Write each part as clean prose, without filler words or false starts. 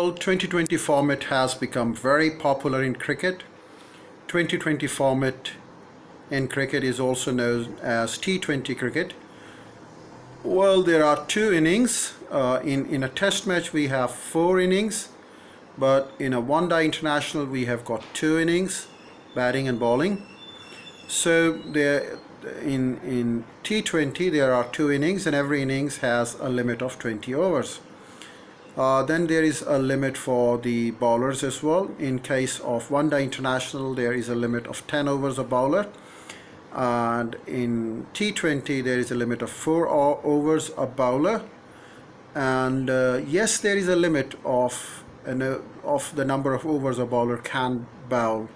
Well, 2020 format has become very popular in cricket. 2020 format in cricket is also known as T20 cricket. Well, there are two innings. In a test match, we have four innings, but in a one-day international, we have got two innings, batting and bowling. So there, in T20, there are two innings, and every innings has a limit of 20 overs. Then there is a limit for the bowlers as well. In case of one day international, there is a limit of 10 overs a bowler, and in T20 there is a limit of 4 overs a bowler. And yes, there is a limit of the number of overs a bowler can bowl,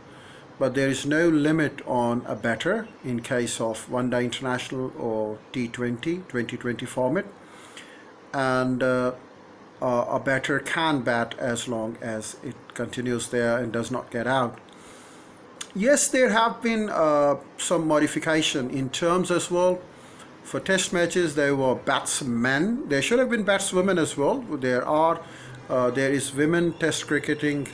but there is no limit on a batter in case of one day international or T20 2020 format. And a batter can bat as long as it continues there and does not get out. Yes, there have been some modification in terms as well. For test matches, there were batsmen. There should have been batswomen as well. There is women test cricketing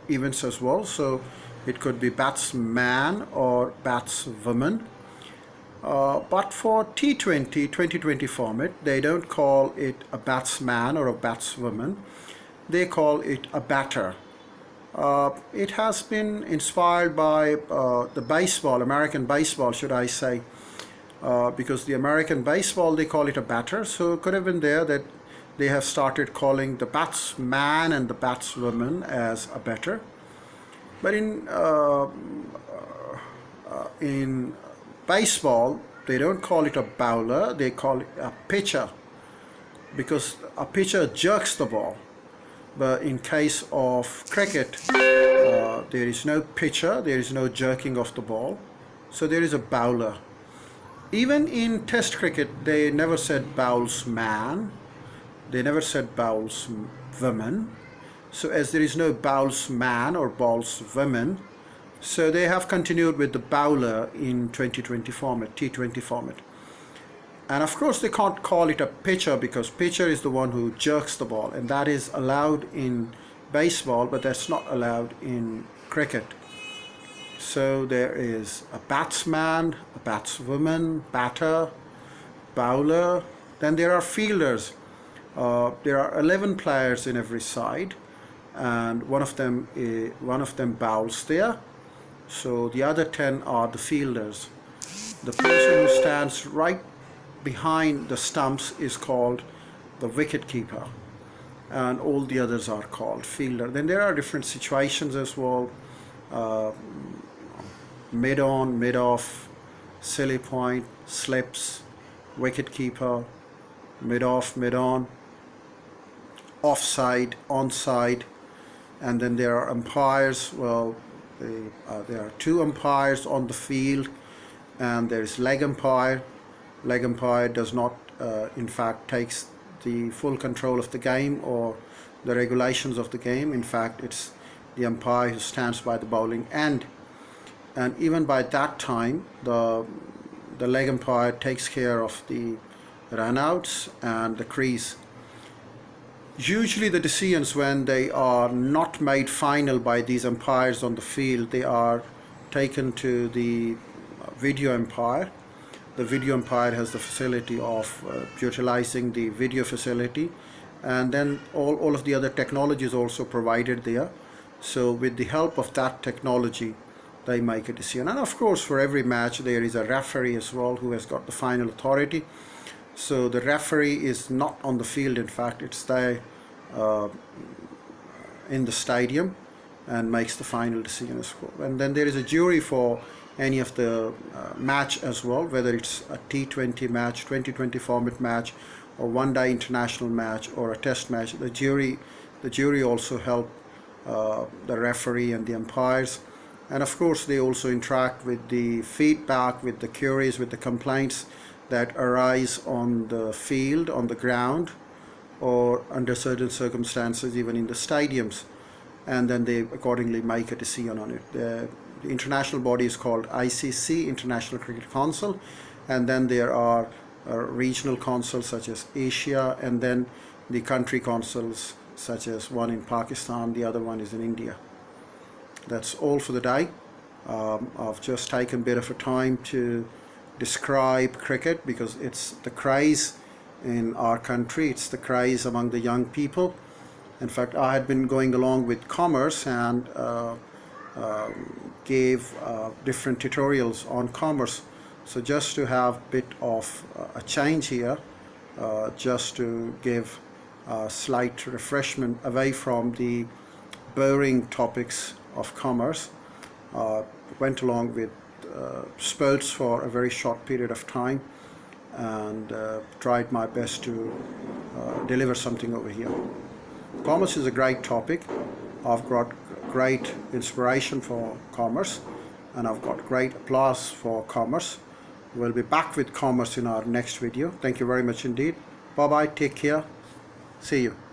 events as well. So it could be batsman or batswoman. But for T20 2020 format, they don't call it a batsman or a batswoman. They call it a batter. It has been inspired by the baseball, American baseball, should I say, because the American baseball, they call it a batter. So it could have been there that they have started calling the batsman and the batswoman as a batter. But in baseball, they don't call it a bowler, they call it a pitcher, because a pitcher jerks the ball. But in case of cricket, there is no pitcher, there is no jerking of the ball, so there is a bowler. Even in test cricket, they never said bowlsman, they never said bowlswoman. So as there is no bowlsman or bowlswoman, so they have continued with the bowler in 2020 format, T20 format. And of course they can't call it a pitcher because pitcher is the one who jerks the ball, and that is allowed in baseball, but that's not allowed in cricket. So there is a batsman, a batswoman, batter, bowler. Then there are fielders. There are 11 players in every side, and one of them bowls there. So the other 10 are the fielders. The person who stands right behind the stumps is called the wicket keeper, and all the others are called fielder. Then there are different situations as well. Mid-on, mid-off, silly point, slips, wicket keeper, mid-off, mid-on, offside, onside, and then there are umpires. Well, there are two umpires on the field, and there is leg umpire. Leg umpire does not, in fact, takes the full control of the game or the regulations of the game. In fact, it's the umpire who stands by the bowling end, and even by that time, the leg umpire takes care of the runouts and the crease. Usually the decisions, when they are not made final by these umpires on the field, they are taken to the video umpire. The video umpire has the facility of utilizing the video facility, and then all of the other technology is also provided there. So with the help of that technology, they make a decision. And of course, for every match there is a referee as well who has got the final authority. So the referee is not on the field, in fact it's there in the stadium and makes the final decision as well. And then there is a jury for any of the match as well, whether it's a T20 match, 2020 format match, or one day international match, or a test match. The jury also help the referee and the umpires. And of course they also interact with the feedback, with the queries, with the complaints that arise on the field, on the ground, or under certain circumstances even in the stadiums, and then they accordingly make a decision on it. The international body is called ICC, International Cricket Council, and then there are regional councils such as Asia, and then the country councils such as one in Pakistan, the other one is in India. That's all for the day. I've just taken a bit of a time to describe cricket because it's the craze in our country, it's the craze among the young people. In fact, I had been going along with commerce and gave different tutorials on commerce. So just to have a bit of a change here, just to give a slight refreshment away from the boring topics of commerce, went along with sports for a very short period of time and tried my best to deliver something over here. Commerce is a great topic. I've got great inspiration for commerce and I've got great applause for commerce. We'll be back with commerce in our next video. Thank you very much indeed. Bye bye, take care, see you.